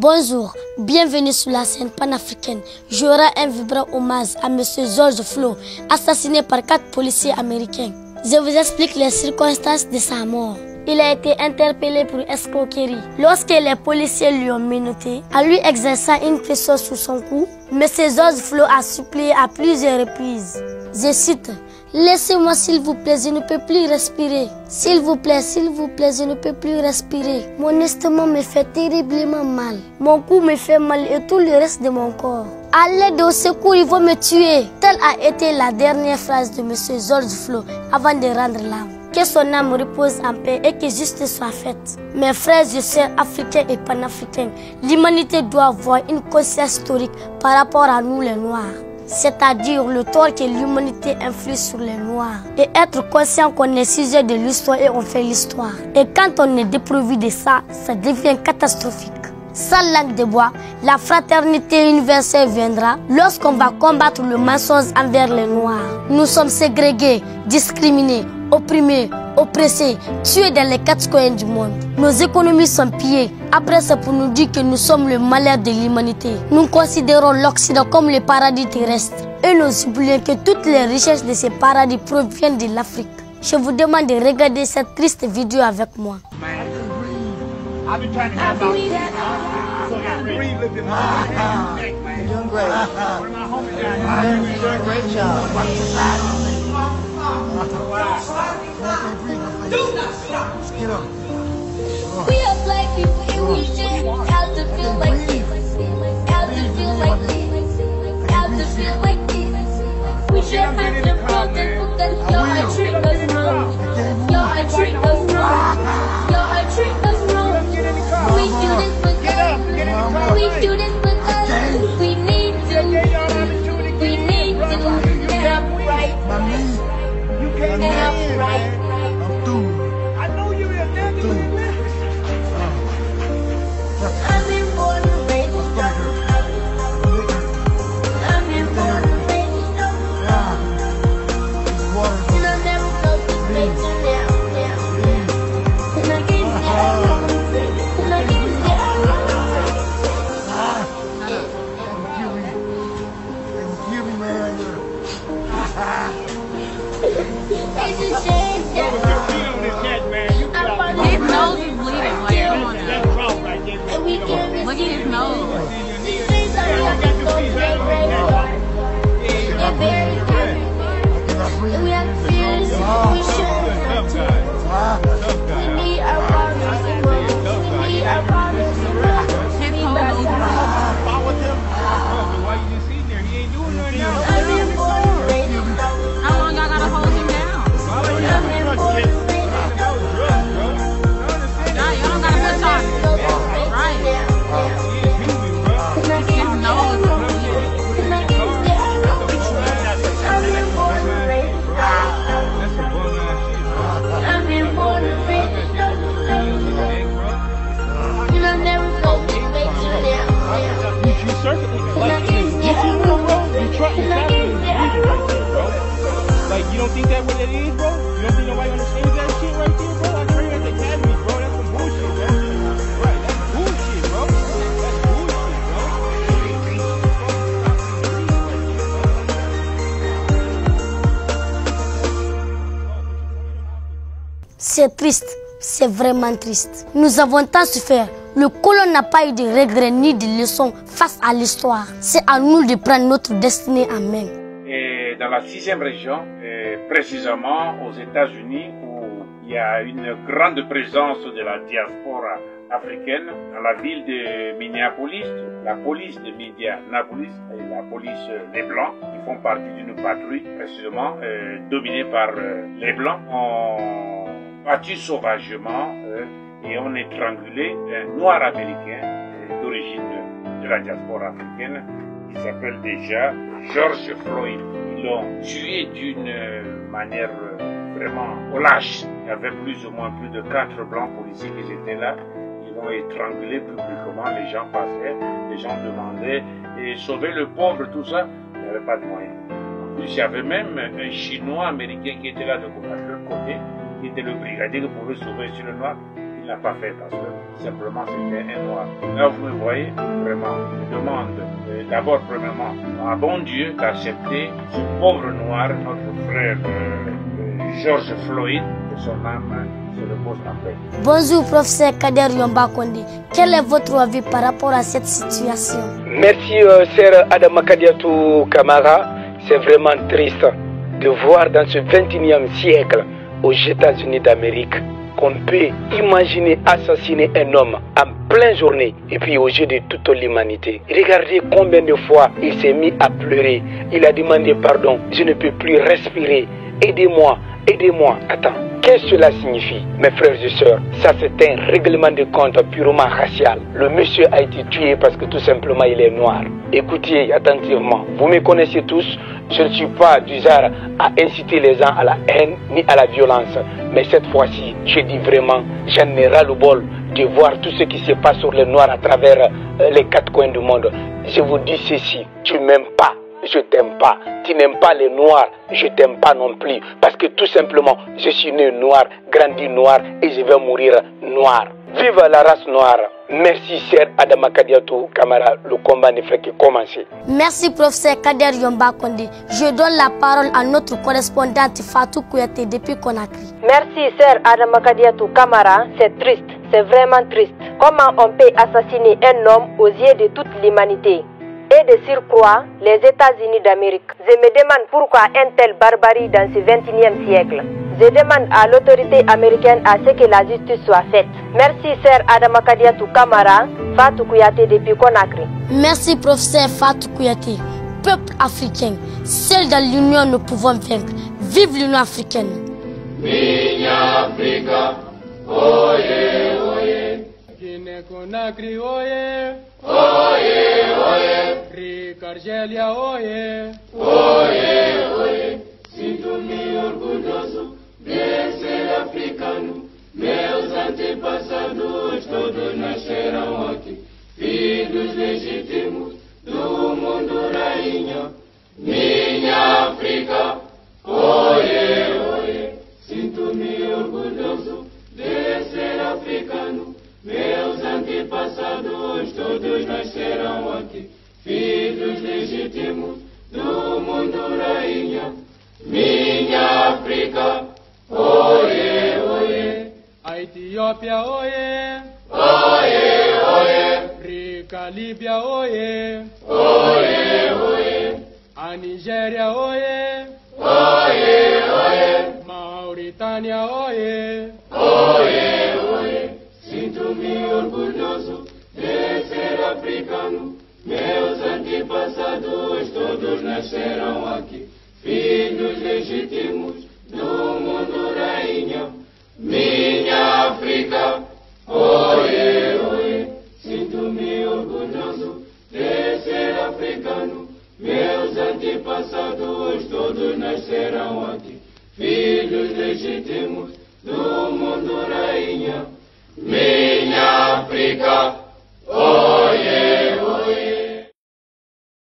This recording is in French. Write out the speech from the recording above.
Bonjour, bienvenue sur la scène panafricaine. Je rends un vibrant hommage à M. George Floyd, assassiné par 4 policiers américains. Je vous explique les circonstances de sa mort. Il a été interpellé pour escroquerie. Lorsque les policiers lui ont menotté, en lui exerçant une pression sur son cou, M. George Floyd a supplié à plusieurs reprises. Je cite: « Laissez-moi s'il vous plaît, je ne peux plus respirer. S'il vous plaît, je ne peux plus respirer. Mon estomac me fait terriblement mal. Mon cou me fait mal et tout le reste de mon corps. À l'aide au secours, ils vont me tuer. » Telle a été la dernière phrase de M. George Floyd avant de rendre l'âme. Que son âme repose en paix et que justice soit faite. Mes frères et sœurs africains et panafricains, l'humanité doit avoir une conscience historique par rapport à nous les Noirs. C'est-à-dire le tort que l'humanité inflige sur les Noirs. Et être conscient qu'on est sujet de l'histoire et on fait l'histoire. Et quand on est dépourvu de ça, ça devient catastrophique. Sans langue de bois, la fraternité universelle viendra lorsqu'on va combattre le mensonge envers les Noirs. Nous sommes ségrégés, discriminés, opprimés, oppressés, tués dans les 4 coins du monde. Nos économies sont pillées. Après, c'est pour nous dire que nous sommes le malheur de l'humanité. Nous considérons l'Occident comme le paradis terrestre. Et nous oublions que toutes les richesses de ces paradis proviennent de l'Afrique. Je vous demande de regarder cette triste vidéo avec moi. I've been trying to have about so I breathe lifting my neck, man. You're doing great. One of my homies down here. You're doing a great job. Get up. We are black people and we shouldn't have to feel like this. Have to feel like this. Have to feel like this. We should have to protest because y'all treat us wrong. Y'all treat us wrong. Y'all treat us wrong. We do this because we do this because we need to. We need to have right. Have right. I'm through. I know you is there. I've been born and raised in struggle. I've been born and raised in struggle. And I never felt this way till now. And I can't stand. And I can't It's a shame His nose is bleeding. Like, come on now. that we can't be Look at his nose. things are happening so very hard and very happy. And we have to feel this. We should. We need our fathers and mothers. We need our fathers and mothers. We need our fathers. Why you just sitting there? He ain't doing nothing now. I've been born and raised in struggle. How long y'all gotta hold him down? I've been born and raised in struggle. Y'all don't gotta put charges. Right. And I His can't nose is bleeding. and I can't stand. I've been born and raised in struggle. That's some bullshit shit, bro. I've been born and raised in struggle. And I never felt this way till now. You certainly like you see bro. You try to bro. Like you don't think that what it is, bro? You don't think nobody understands that shit right there, bro? I train at the academy, bro. That's some bullshit, bro. Right, that's bullshit, bro. That's bullshit, bro. C'est triste, c'est vraiment triste. Nous avons tant souffert. Le colon n'a pas eu de regrets ni de leçons face à l'histoire. C'est à nous de prendre notre destinée en main. Et dans la 6e région, précisément aux États-Unis, où il y a une grande présence de la diaspora africaine, dans la ville de Minneapolis, la police de Minneapolis et la police des Blancs, qui font partie d'une patrouille précisément dominée par les Blancs, ont battu sauvagement et ont étrangulé un noir américain d'origine de la diaspora africaine qui s'appelle déjà George Floyd. Ils l'ont tué d'une manière vraiment lâche. Il y avait plus ou moins plus de 4 blancs policiers qui étaient là. Ils l'ont étrangulé publiquement. Les gens passaient, les gens demandaient et sauver le pauvre, tout ça. Il n'y avait pas de moyens. En plus, il y avait même un Chinois américain qui était là de leur côté, qui était le brigadier qui pouvait sauver sur le noir. Il n'a pas fait parce que simplement c'était un noir. Là, vous me voyez, vraiment, je demande d'abord, premièrement, à bon Dieu d'accepter ce pauvre noir, notre frère George Floyd, que son âme se repose en paix. Bonjour, professeur Kader Yomba Kondé. Quel est votre avis par rapport à cette situation? Merci, sœur Adama Kadiatou Kamara. C'est vraiment triste de voir dans ce 21e siècle aux États-Unis d'Amérique qu'on peut imaginer assassiner un homme en pleine journée et puis au jeu de toute l'humanité. Regardez combien de fois il s'est mis à pleurer. Il a demandé pardon. Je ne peux plus respirer. Aidez-moi, aidez-moi. Attends, qu'est-ce que cela signifie, mes frères et sœurs? Ça, c'est un règlement de compte purement racial. Le monsieur a été tué parce que tout simplement il est noir. Écoutez attentivement, vous me connaissez tous. Je ne suis pas du genre à inciter les gens à la haine ni à la violence. Mais cette fois-ci, je dis vraiment, j'en ai ras le bol de voir tout ce qui se passe sur les noirs à travers les quatre coins du monde. Je vous dis ceci, tu m'aimes pas, je t'aime pas. Tu n'aimes pas les noirs, je t'aime pas non plus. Parce que tout simplement, je suis né noir, grandi noir et je vais mourir noir. Vive la race noire. Merci, sœur Adama Kadiatou Kamara. Le combat ne fait que commencer. Merci, professeur Kader Yomba Kondé. Je donne la parole à notre correspondante Fatou Kouyaté depuis Conakry. Merci, sœur Adama Kadiatou Kamara. C'est triste, c'est vraiment triste. Comment on peut assassiner un homme aux yeux de toute l'humanité? Et de surcroît, les États-Unis d'Amérique. Je me demande pourquoi une telle barbarie dans ce 21e siècle. Je demande à l'autorité américaine à ce que la justice soit faite. Merci, sœur Adama Kadiatou Kamara, Fatou Kouyaté depuis Conakry. Merci, professeur Fatou Kouyaté. Peuple africain, seul dans l'union nous pouvons vaincre. Vive l'Union africaine. Minha Africa, oye, oye. Guinée Conakry, oye. Oye, oye. Rica Argélia, oye. Oye, oye. Sinto-me orgulhoso de ser africano. Meus antepassados todos nasceram aqui. Filhos legítimos do mundo rainha. Minha África, oye, oye. Sinto-me orgulhoso de ser africano. Meus antepassados todos nasceram aqui. Filhos legítimos do mundo rainha. Minha África, oye, oye. A Etiópia, oye. Oye, oye. Rica Líbia, oye. Oye, oye. A Nigéria, oye. Oye, oye. Mauritânia, oye. Oye, oye. Sinto-me orgulhoso de ser africano. Meus antepassados todos nasceram aqui. Filhos legítimos do mundo rainha. Minha África, oye, oye. Sinto-me orgulhoso de ser africano. Meus antepassados todos nasceram aqui. Filhos legítimos do mundo rainha. Minha África,